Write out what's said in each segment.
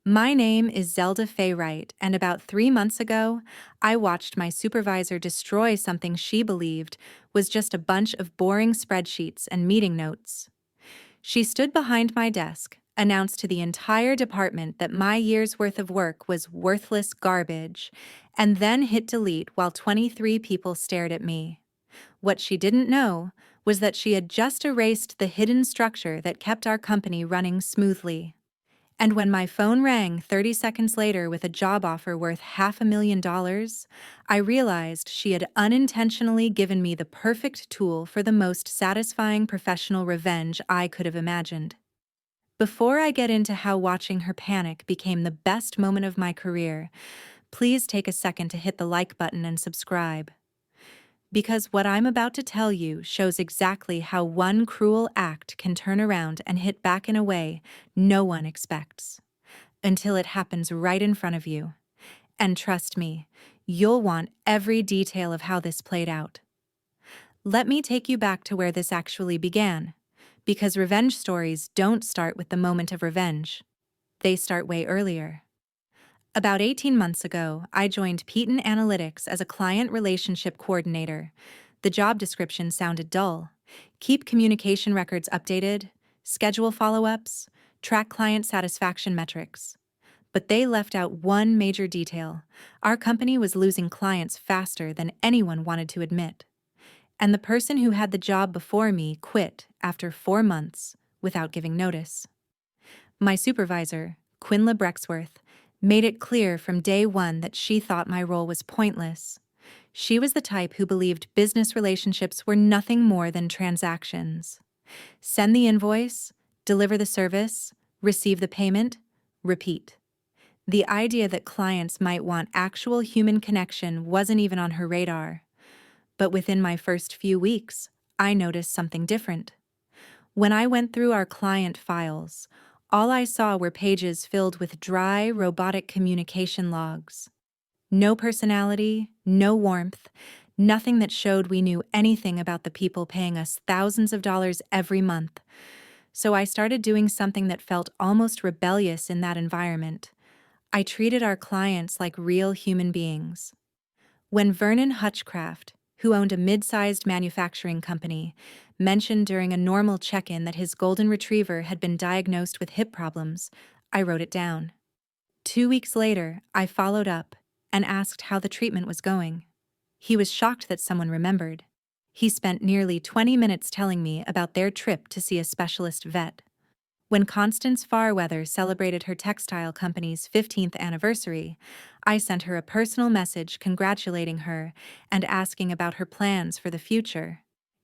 My name is Zelda Faye Wright, and about 3 months ago, I watched my supervisor destroy something she believed was just a bunch of boring spreadsheets and meeting notes. She stood behind my desk, announced to the entire department that my year's worth of work was worthless garbage, and then hit delete while 23 people stared at me. What she didn't know was that she had just erased the hidden structure that kept our company running smoothly. And when my phone rang 30 seconds later with a job offer worth $500,000, I realized she had unintentionally given me the perfect tool for the most satisfying professional revenge I could have imagined. Before I get into how watching her panic became the best moment of my career, please take a second to hit the like button and subscribe. Because what I'm about to tell you shows exactly how one cruel act can turn around and hit back in a way no one expects, until it happens right in front of you. And trust me, you'll want every detail of how this played out. Let me take you back to where this actually began, because revenge stories don't start with the moment of revenge. They start way earlier. About 18 months ago, I joined Peton Analytics as a client relationship coordinator. The job description sounded dull. Keep communication records updated, schedule follow-ups, track client satisfaction metrics. But they left out one major detail. Our company was losing clients faster than anyone wanted to admit. And the person who had the job before me quit after 4 months without giving notice. My supervisor, Quinla Brexworth, made it clear from day one that she thought my role was pointless. She was the type who believed business relationships were nothing more than transactions. Send the invoice, deliver the service, receive the payment, repeat. The idea that clients might want actual human connection wasn't even on her radar. But within my first few weeks, I noticed something different. When I went through our client files, all I saw were pages filled with dry, robotic communication logs. No personality, no warmth, nothing that showed we knew anything about the people paying us thousands of dollars every month. So I started doing something that felt almost rebellious in that environment. I treated our clients like real human beings. When Vernon Hutchcraft, who owned a mid-sized manufacturing company, mentioned during a normal check-in that his golden retriever had been diagnosed with hip problems, I wrote it down. 2 weeks later, I followed up and asked how the treatment was going. He was shocked that someone remembered. He spent nearly 20 minutes telling me about their trip to see a specialist vet. When Constance Farweather celebrated her textile company's 15th anniversary, I sent her a personal message congratulating her and asking about her plans for the future.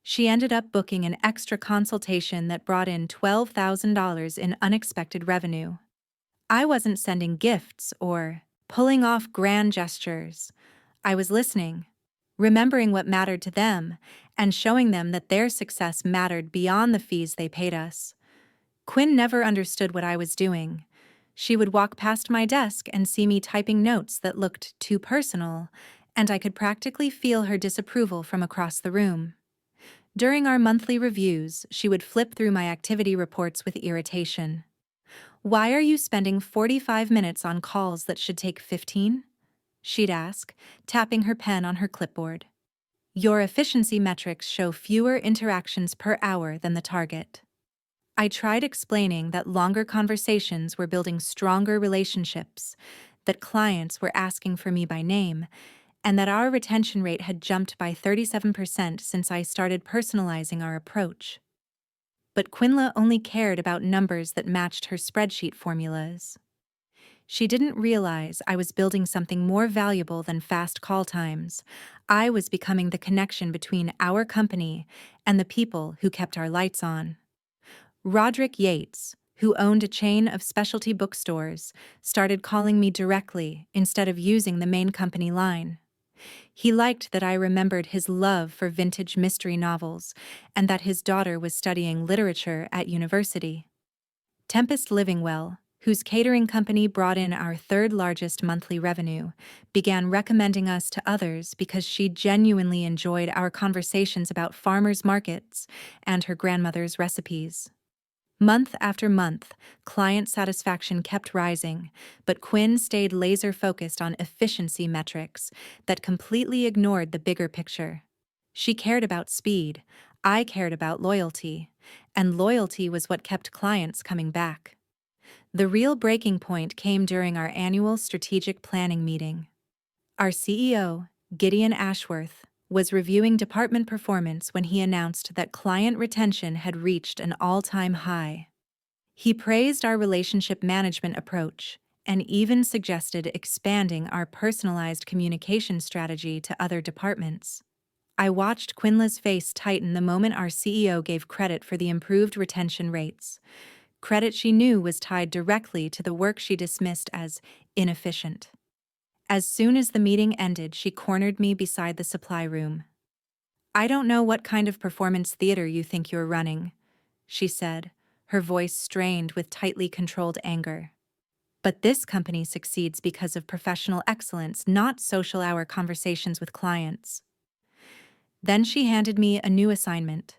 She ended up booking an extra consultation that brought in $12,000 in unexpected revenue. I wasn't sending gifts or pulling off grand gestures. I was listening, remembering what mattered to them, and showing them that their success mattered beyond the fees they paid us. Quinn never understood what I was doing. She would walk past my desk and see me typing notes that looked too personal, and I could practically feel her disapproval from across the room. During our monthly reviews, she would flip through my activity reports with irritation. "Why are you spending 45 minutes on calls that should take 15?" she'd ask, tapping her pen on her clipboard. "Your efficiency metrics show fewer interactions per hour than the target." I tried explaining that longer conversations were building stronger relationships, that clients were asking for me by name, and that our retention rate had jumped by 37% since I started personalizing our approach. But Quinla only cared about numbers that matched her spreadsheet formulas. She didn't realize I was building something more valuable than fast call times. I was becoming the connection between our company and the people who kept our lights on. Roderick Yates, who owned a chain of specialty bookstores, started calling me directly instead of using the main company line. He liked that I remembered his love for vintage mystery novels and that his daughter was studying literature at university. Tempest Livingwell, whose catering company brought in our third largest monthly revenue, began recommending us to others because she genuinely enjoyed our conversations about farmers' markets and her grandmother's recipes. Month after month, client satisfaction kept rising, but Quinn stayed laser-focused on efficiency metrics that completely ignored the bigger picture. She cared about speed, I cared about loyalty, and loyalty was what kept clients coming back. The real breaking point came during our annual strategic planning meeting. Our CEO, Gideon Ashworth, was reviewing department performance when he announced that client retention had reached an all-time high. He praised our relationship management approach and even suggested expanding our personalized communication strategy to other departments. I watched Quinla's face tighten the moment our CEO gave credit for the improved retention rates, credit she knew was tied directly to the work she dismissed as inefficient. As soon as the meeting ended, she cornered me beside the supply room. "I don't know what kind of performance theater you think you're running," she said, her voice strained with tightly controlled anger. "But this company succeeds because of professional excellence, not social hour conversations with clients." Then she handed me a new assignment,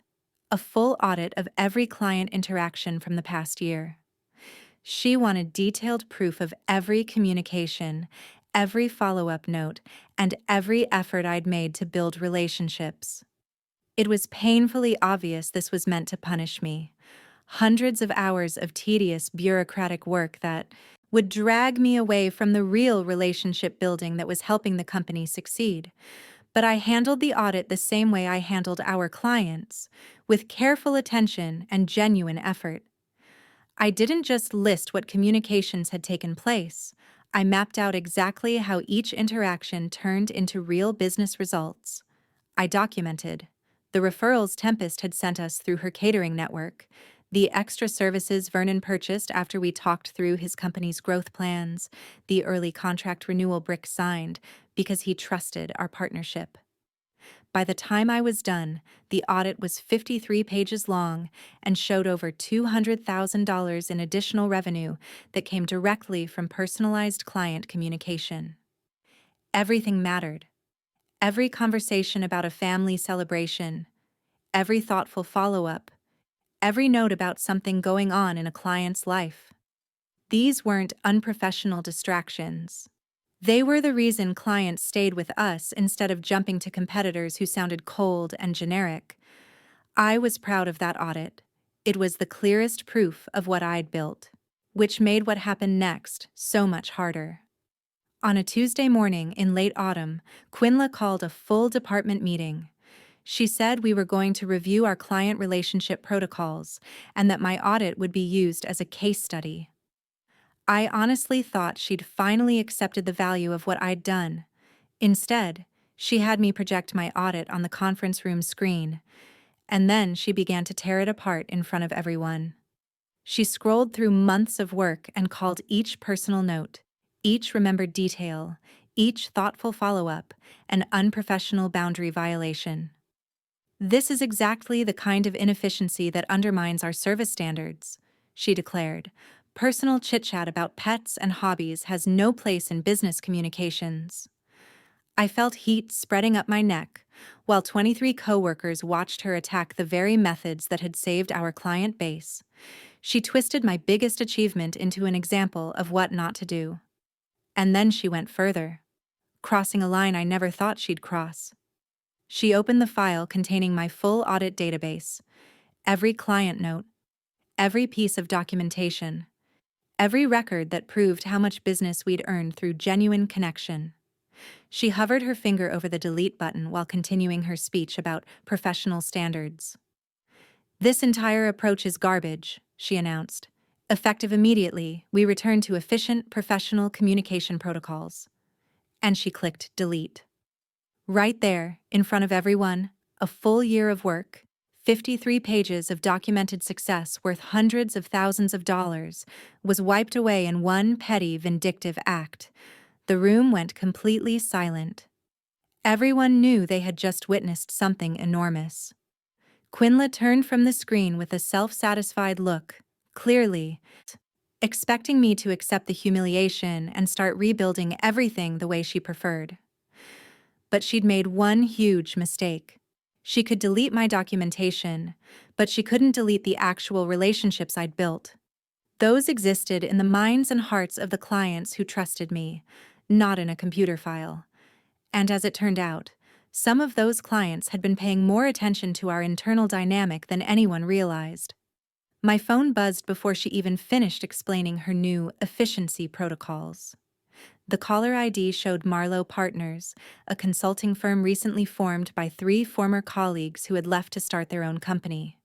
a full audit of every client interaction from the past year. She wanted detailed proof of every communication, every follow-up note, and every effort I'd made to build relationships. It was painfully obvious this was meant to punish me. Hundreds of hours of tedious bureaucratic work that would drag me away from the real relationship building that was helping the company succeed. But I handled the audit the same way I handled our clients, with careful attention and genuine effort. I didn't just list what communications had taken place. I mapped out exactly how each interaction turned into real business results. I documented the referrals Tempest had sent us through her catering network, the extra services Vernon purchased after we talked through his company's growth plans, the early contract renewal Brick signed because he trusted our partnership. By the time I was done, the audit was 53 pages long and showed over $200,000 in additional revenue that came directly from personalized client communication. Everything mattered. Every conversation about a family celebration, every thoughtful follow-up, every note about something going on in a client's life. These weren't unprofessional distractions. They were the reason clients stayed with us instead of jumping to competitors who sounded cold and generic. I was proud of that audit. It was the clearest proof of what I'd built, which made what happened next so much harder. On a Tuesday morning in late autumn, Quinla called a full department meeting. She said we were going to review our client relationship protocols and that my audit would be used as a case study. I honestly thought she'd finally accepted the value of what I'd done. Instead, she had me project my audit on the conference room screen, and then she began to tear it apart in front of everyone. She scrolled through months of work and called each personal note, each remembered detail, each thoughtful follow-up, an unprofessional boundary violation. "This is exactly the kind of inefficiency that undermines our service standards," she declared. "Personal chit-chat about pets and hobbies has no place in business communications." I felt heat spreading up my neck, while 23 coworkers watched her attack the very methods that had saved our client base. She twisted my biggest achievement into an example of what not to do. And then she went further, crossing a line I never thought she'd cross. She opened the file containing my full audit database, every client note, every piece of documentation, every record that proved how much business we'd earned through genuine connection. She hovered her finger over the delete button while continuing her speech about professional standards. "This entire approach is garbage," she announced. "Effective immediately, we return to efficient, professional communication protocols." And she clicked delete. Right there, in front of everyone, a full year of work, 53 pages of documented success worth hundreds of thousands of dollars, was wiped away in one petty, vindictive act. The room went completely silent. Everyone knew they had just witnessed something enormous. Quinla turned from the screen with a self-satisfied look, clearly expecting me to accept the humiliation and start rebuilding everything the way she preferred. But she'd made one huge mistake. She could delete my documentation, but she couldn't delete the actual relationships I'd built. Those existed in the minds and hearts of the clients who trusted me, not in a computer file. And as it turned out, some of those clients had been paying more attention to our internal dynamic than anyone realized. My phone buzzed before she even finished explaining her new efficiency protocols. The caller ID showed Marlowe Partners, a consulting firm recently formed by 3 former colleagues who had left to start their own company.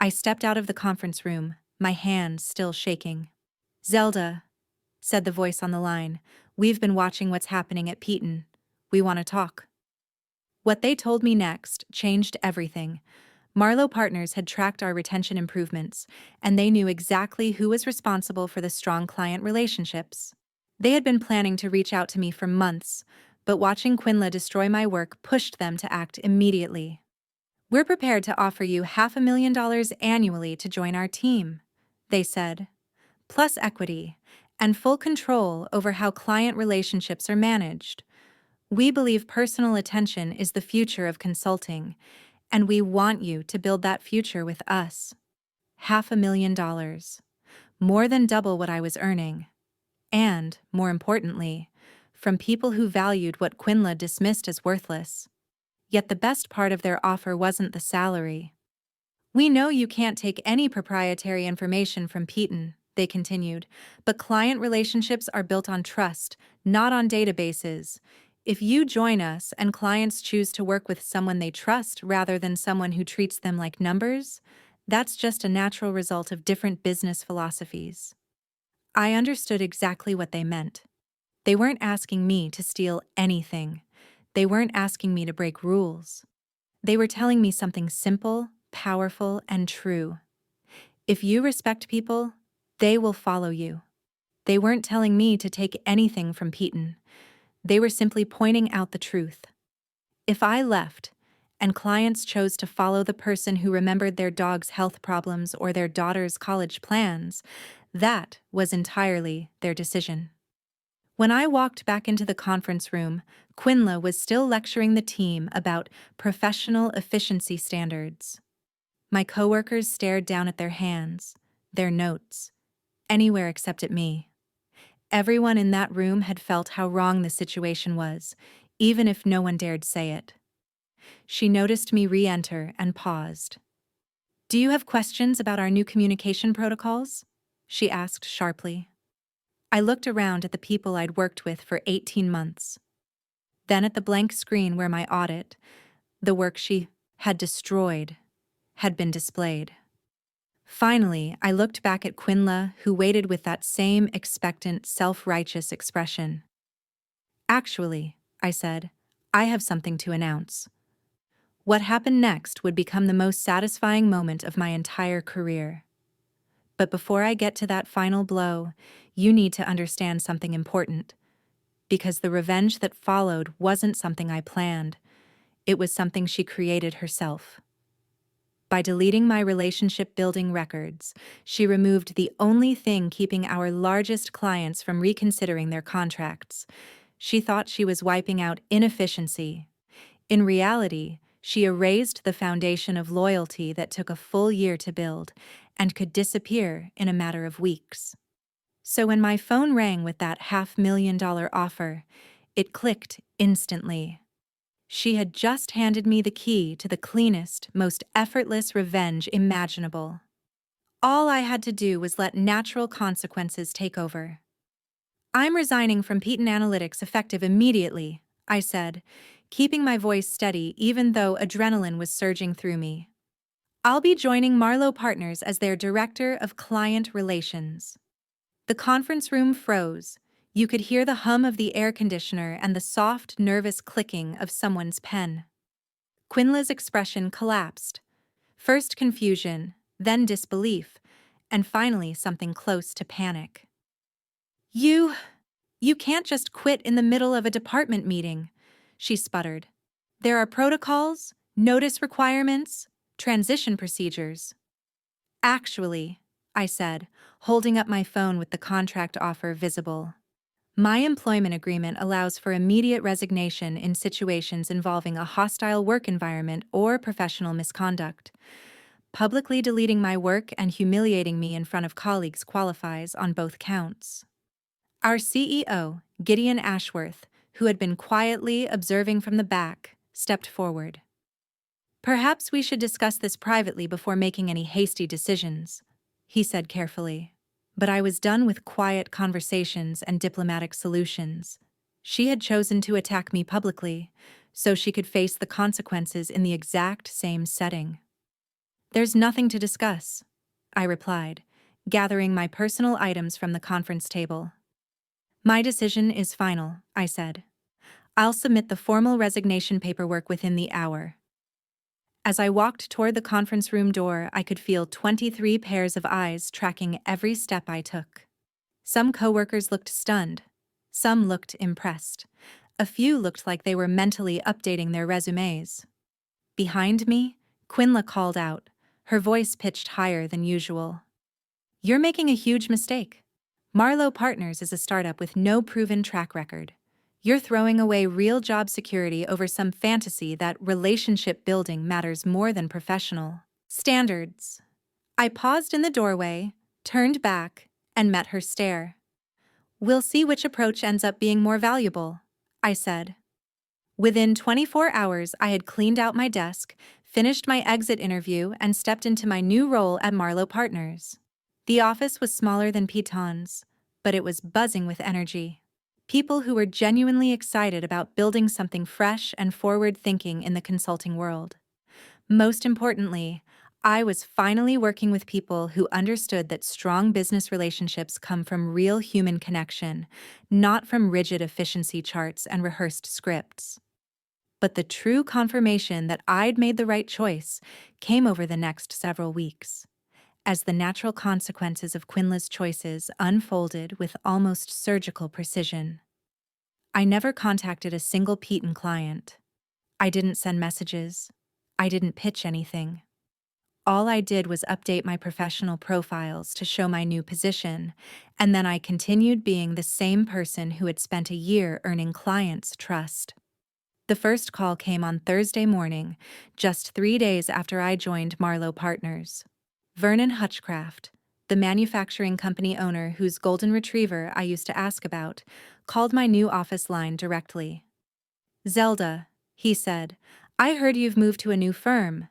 I stepped out of the conference room, my hands still shaking. "Zelda," said the voice on the line, "we've been watching what's happening at Peaton. We want to talk." What they told me next changed everything. Marlowe Partners had tracked our retention improvements, and they knew exactly who was responsible for the strong client relationships. They had been planning to reach out to me for months, but watching Quinla destroy my work pushed them to act immediately. "We're prepared to offer you $500,000 annually to join our team," they said, "plus equity and full control over how client relationships are managed. We believe personal attention is the future of consulting, and we want you to build that future with us." $500,000. More than double what I was earning. And, more importantly, from people who valued what Quinla dismissed as worthless. Yet the best part of their offer wasn't the salary. "We know you can't take any proprietary information from Peaton," they continued, "but client relationships are built on trust, not on databases. If you join us and clients choose to work with someone they trust rather than someone who treats them like numbers, that's just a natural result of different business philosophies." I understood exactly what they meant. They weren't asking me to steal anything. They weren't asking me to break rules. They were telling me something simple, powerful, and true. If you respect people, they will follow you. They weren't telling me to take anything from Peaton. They were simply pointing out the truth. If I left, and clients chose to follow the person who remembered their dog's health problems or their daughter's college plans, that was entirely their decision. When I walked back into the conference room, Quinla was still lecturing the team about professional efficiency standards. My coworkers stared down at their hands, their notes, anywhere except at me. Everyone in that room had felt how wrong the situation was, even if no one dared say it. She noticed me re-enter and paused. "Do you have questions about our new communication protocols?" she asked sharply. I looked around at the people I'd worked with for 18 months. Then at the blank screen where my audit, the work she had destroyed, had been displayed. Finally, I looked back at Quinla, who waited with that same expectant, self-righteous expression. "Actually," I said, "I have something to announce." What happened next would become the most satisfying moment of my entire career. But before I get to that final blow, you need to understand something important. Because the revenge that followed wasn't something I planned. It was something she created herself. By deleting my relationship-building records, she removed the only thing keeping our largest clients from reconsidering their contracts. She thought she was wiping out inefficiency. In reality, she erased the foundation of loyalty that took a full year to build and could disappear in a matter of weeks. So when my phone rang with that $500,000 offer, it clicked instantly. She had just handed me the key to the cleanest, most effortless revenge imaginable. All I had to do was let natural consequences take over. "I'm resigning from Peaton Analytics effective immediately," I said, keeping my voice steady even though adrenaline was surging through me. "I'll be joining Marlowe Partners as their Director of Client Relations." The conference room froze. You could hear the hum of the air conditioner and the soft, nervous clicking of someone's pen. Quinla's expression collapsed. First confusion, then disbelief, and finally something close to panic. You can't just quit in the middle of a department meeting," she sputtered. "There are protocols, notice requirements, transition procedures." "Actually," I said, holding up my phone with the contract offer visible, "my employment agreement allows for immediate resignation in situations involving a hostile work environment or professional misconduct. Publicly deleting my work and humiliating me in front of colleagues qualifies on both counts. Our CEO, Gideon Ashworth, who had been quietly observing from the back, stepped forward. "Perhaps we should discuss this privately before making any hasty decisions," he said carefully. But I was done with quiet conversations and diplomatic solutions. She had chosen to attack me publicly, so she could face the consequences in the exact same setting. "There's nothing to discuss," I replied, gathering my personal items from the conference table. "My decision is final," I said. "I'll submit the formal resignation paperwork within the hour." As I walked toward the conference room door, I could feel 23 pairs of eyes tracking every step I took. Some coworkers looked stunned. Some looked impressed. A few looked like they were mentally updating their resumes. Behind me, Quinla called out, her voice pitched higher than usual. "You're making a huge mistake. Marlowe Partners is a startup with no proven track record. You're throwing away real job security over some fantasy that relationship building matters more than professional standards." I paused in the doorway, turned back, and met her stare. "We'll see which approach ends up being more valuable," I said. Within 24 hours, I had cleaned out my desk, finished my exit interview, and stepped into my new role at Marlowe Partners. The office was smaller than Piton's, but it was buzzing with energy. People who were genuinely excited about building something fresh and forward-thinking in the consulting world. Most importantly, I was finally working with people who understood that strong business relationships come from real human connection, not from rigid efficiency charts and rehearsed scripts. But the true confirmation that I'd made the right choice came over the next several weeks, as the natural consequences of Quinla's choices unfolded with almost surgical precision. I never contacted a single Peton client. I didn't send messages. I didn't pitch anything. All I did was update my professional profiles to show my new position, and then I continued being the same person who had spent a year earning clients' trust. The first call came on Thursday morning, just 3 days after I joined Marlowe Partners. Vernon Hutchcraft, the manufacturing company owner whose golden retriever I used to ask about, called my new office line directly. "Zelda," he said, "I heard you've moved to a new firm.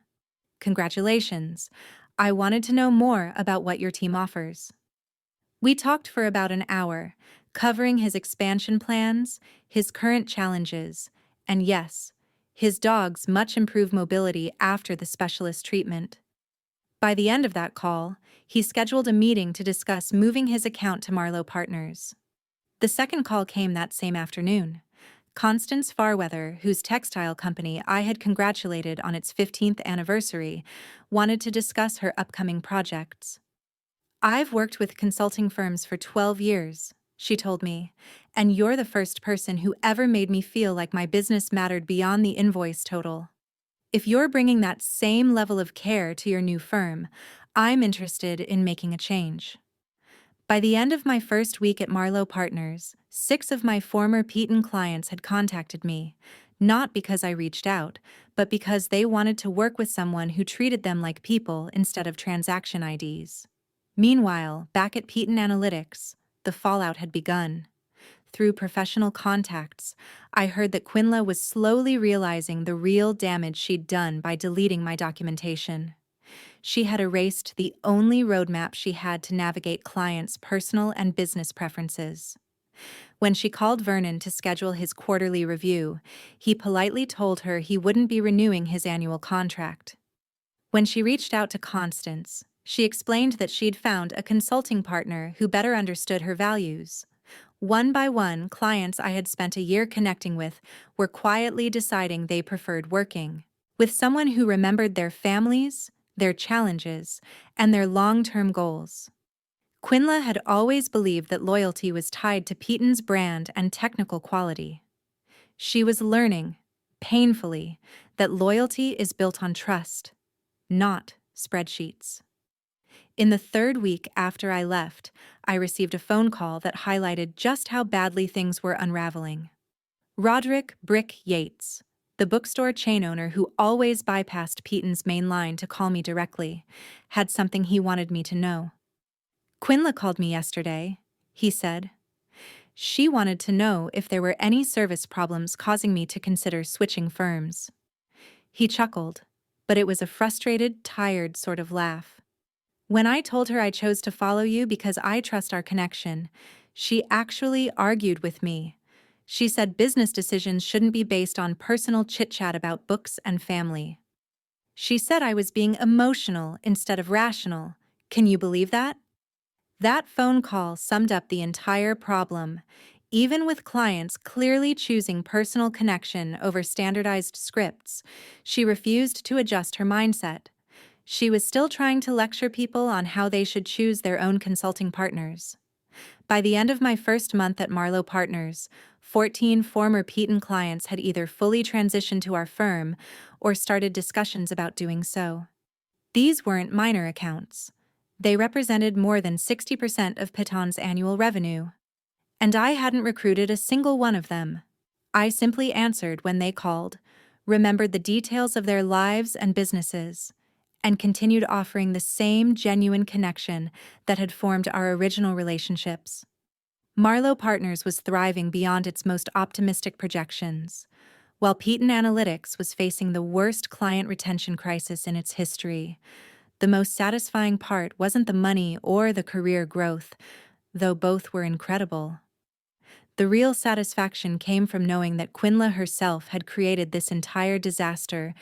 Congratulations. I wanted to know more about what your team offers." We talked for about an hour, covering his expansion plans, his current challenges, and yes, his dog's much improved mobility after the specialist treatment. By the end of that call, he scheduled a meeting to discuss moving his account to Marlowe Partners. The second call came that same afternoon. Constance Farweather, whose textile company I had congratulated on its 15th anniversary, wanted to discuss her upcoming projects. "I've worked with consulting firms for 12 years, she told me, "and you're the first person who ever made me feel like my business mattered beyond the invoice total. If you're bringing that same level of care to your new firm, I'm interested in making a change." By the end of my first week at Marlowe Partners, 6 of my former Peton clients had contacted me, not because I reached out, but because they wanted to work with someone who treated them like people instead of transaction IDs. Meanwhile, back at Peton Analytics, the fallout had begun. Through professional contacts, I heard that Quinla was slowly realizing the real damage she'd done by deleting my documentation. She had erased the only roadmap she had to navigate clients' personal and business preferences. When she called Vernon to schedule his quarterly review, he politely told her he wouldn't be renewing his annual contract. When she reached out to Constance, she explained that she'd found a consulting partner who better understood her values. One by one, clients I had spent a year connecting with were quietly deciding they preferred working with someone who remembered their families, their challenges, and their long-term goals. Quinla had always believed that loyalty was tied to Peton's brand and technical quality. She was learning, painfully, that loyalty is built on trust, not spreadsheets. In the third week after I left, I received a phone call that highlighted just how badly things were unraveling. Roderick "Brick" Yates, the The bookstore chain owner, who always bypassed Peyton's main line to call me directly, had something he wanted me to know. "Quinla called me yesterday," he said. "She wanted to know if there were any service problems causing me to consider switching firms." He chuckled, but it was a frustrated, tired sort of laugh. "When I told her I chose to follow you because I trust our connection, she actually argued with me. She said business decisions shouldn't be based on personal chit-chat about books and family. She said I was being emotional instead of rational. Can you believe that?" That phone call summed up the entire problem. Even with clients clearly choosing personal connection over standardized scripts, she refused to adjust her mindset. She was still trying to lecture people on how they should choose their own consulting partners. By the end of my first month at Marlowe Partners, 14 former Peyton clients had either fully transitioned to our firm or started discussions about doing so. These weren't minor accounts. They represented more than 60% of Piton's annual revenue. And I hadn't recruited a single one of them. I simply answered when they called, remembered the details of their lives and businesses, and continued offering the same genuine connection that had formed our original relationships. Marlowe Partners was thriving beyond its most optimistic projections, while Peyton Analytics was facing the worst client retention crisis in its history. The most satisfying part wasn't the money or the career growth, though both were incredible. The real satisfaction came from knowing that Quinla herself had created this entire disaster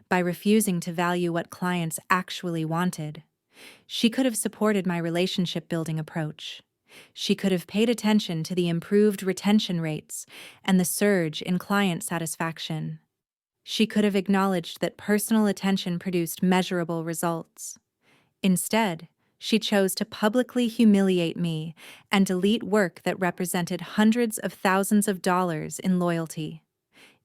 by refusing to value what clients actually wanted. She could have supported my relationship-building approach. She could have paid attention to the improved retention rates and the surge in client satisfaction. She could have acknowledged that personal attention produced measurable results. Instead, she chose to publicly humiliate me and delete work that represented hundreds of thousands of dollars in loyalty.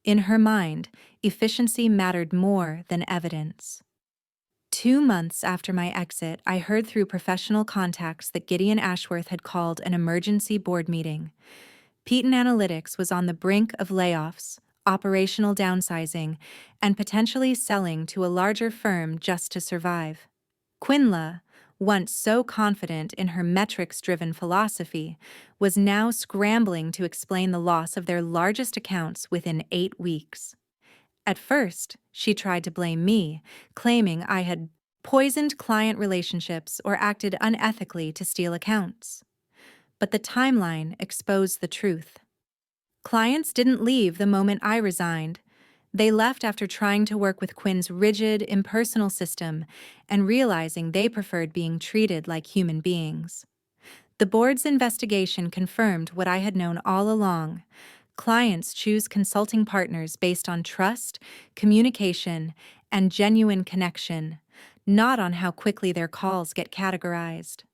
In her mind, efficiency mattered more than evidence. 2 months after my exit, I heard through professional contacts that Gideon Ashworth had called an emergency board meeting. Peyton Analytics was on the brink of layoffs, operational downsizing, and potentially selling to a larger firm just to survive. Quinla, once so confident in her metrics-driven philosophy, was now scrambling to explain the loss of their largest accounts within 8 weeks. At first, she tried to blame me, claiming I had poisoned client relationships or acted unethically to steal accounts. But the timeline exposed the truth. Clients didn't leave the moment I resigned. They left after trying to work with Quinn's rigid, impersonal system and realizing they preferred being treated like human beings. The board's investigation confirmed what I had known all along. Clients choose consulting partners based on trust, communication, and genuine connection, not on how quickly their calls get categorized.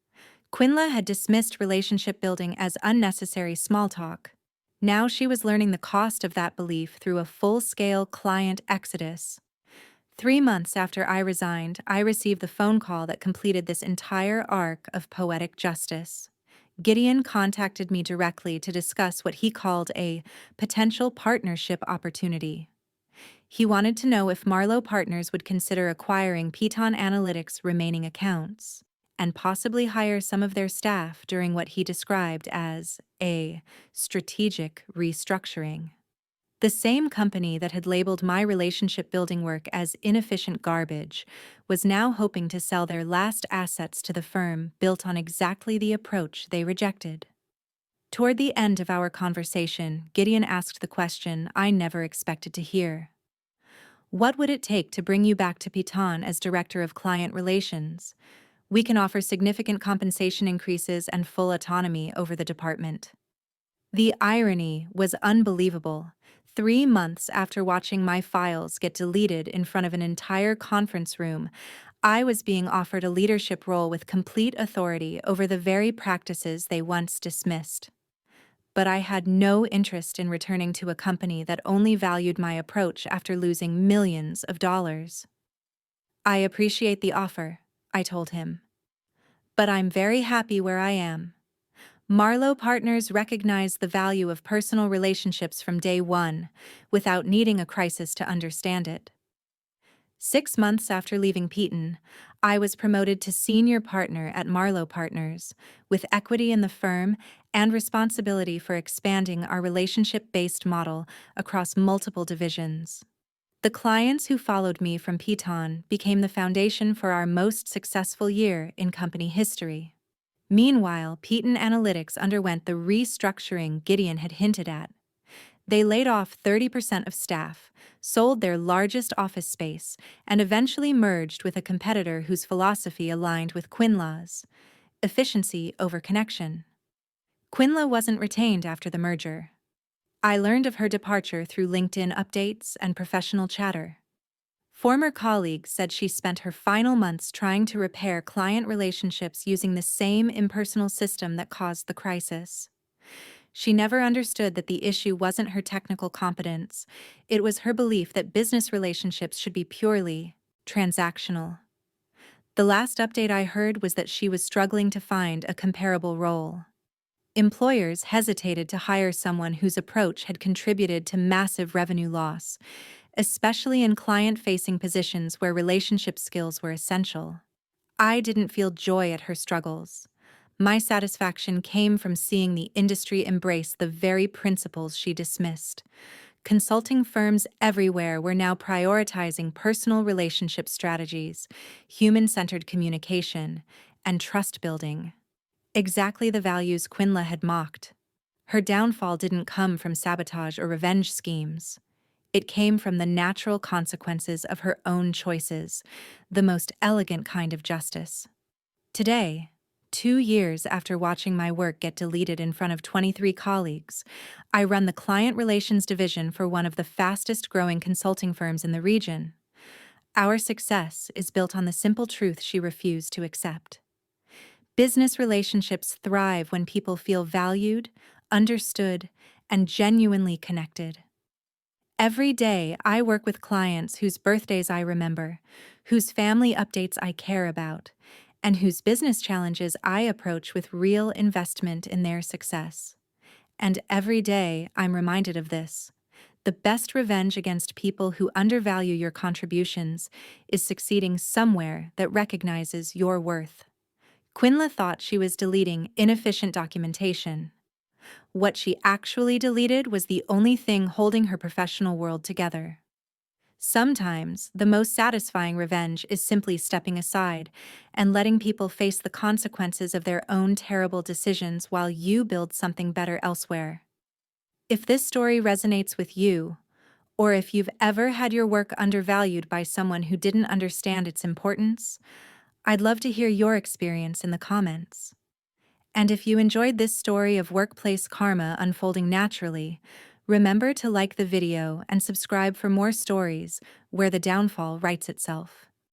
Quinla had dismissed relationship building as unnecessary small talk. Now she was learning the cost of that belief through a full-scale client exodus. 3 months after I resigned, I received the phone call that completed this entire arc of poetic justice. Gideon contacted me directly to discuss what he called a potential partnership opportunity. He wanted to know if Marlowe Partners would consider acquiring Piton Analytics' remaining accounts and possibly hire some of their staff during what he described as a strategic restructuring. The same company that had labeled my relationship-building work as inefficient garbage was now hoping to sell their last assets to the firm built on exactly the approach they rejected. Toward the end of our conversation, Gideon asked the question I never expected to hear. "What would it take to bring you back to Piton as Director of Client Relations? We can offer significant compensation increases and full autonomy over the department." The irony was unbelievable. 3 months after watching my files get deleted in front of an entire conference room, I was being offered a leadership role with complete authority over the very practices they once dismissed. But I had no interest in returning to a company that only valued my approach after losing millions of dollars. "I appreciate the offer," I told him. "But I'm very happy where I am. Marlowe partners recognized the value of personal relationships from day one, without needing a crisis to understand it. 6 months after leaving Peton, I was promoted to senior partner at Marlowe Partners, with equity in the firm and responsibility for expanding our relationship-based model across multiple divisions. The clients who followed me from Peton became the foundation for our most successful year in company history. Meanwhile, Peton Analytics underwent the restructuring Gideon had hinted at. They laid off 30% of staff, sold their largest office space, and eventually merged with a competitor whose philosophy aligned with Quinla's: efficiency over connection. Quinla wasn't retained after the merger. I learned of her departure through LinkedIn updates and professional chatter. Former colleagues said she spent her final months trying to repair client relationships using the same impersonal system that caused the crisis. She never understood that the issue wasn't her technical competence, it was her belief that business relationships should be purely transactional. The last update I heard was that she was struggling to find a comparable role. Employers hesitated to hire someone whose approach had contributed to massive revenue loss, especially in client-facing positions where relationship skills were essential. I didn't feel joy at her struggles. My satisfaction came from seeing the industry embrace the very principles she dismissed. Consulting firms everywhere were now prioritizing personal relationship strategies, human-centered communication, and trust building. Exactly the values Quinla had mocked. Her downfall didn't come from sabotage or revenge schemes. It came from the natural consequences of her own choices, the most elegant kind of justice. Today, 2 years after watching my work get deleted in front of 23 colleagues, I run the client relations division for one of the fastest-growing consulting firms in the region. Our success is built on the simple truth she refused to accept. Business relationships thrive when people feel valued, understood, and genuinely connected. Every day, I work with clients whose birthdays I remember, whose family updates I care about, and whose business challenges I approach with real investment in their success. And every day, I'm reminded of this. The best revenge against people who undervalue your contributions is succeeding somewhere that recognizes your worth. Quinla thought she was deleting inefficient documentation. What she actually deleted was the only thing holding her professional world together. Sometimes, the most satisfying revenge is simply stepping aside and letting people face the consequences of their own terrible decisions while you build something better elsewhere. If this story resonates with you, or if you've ever had your work undervalued by someone who didn't understand its importance, I'd love to hear your experience in the comments. And if you enjoyed this story of workplace karma unfolding naturally, remember to like the video and subscribe for more stories where the downfall writes itself.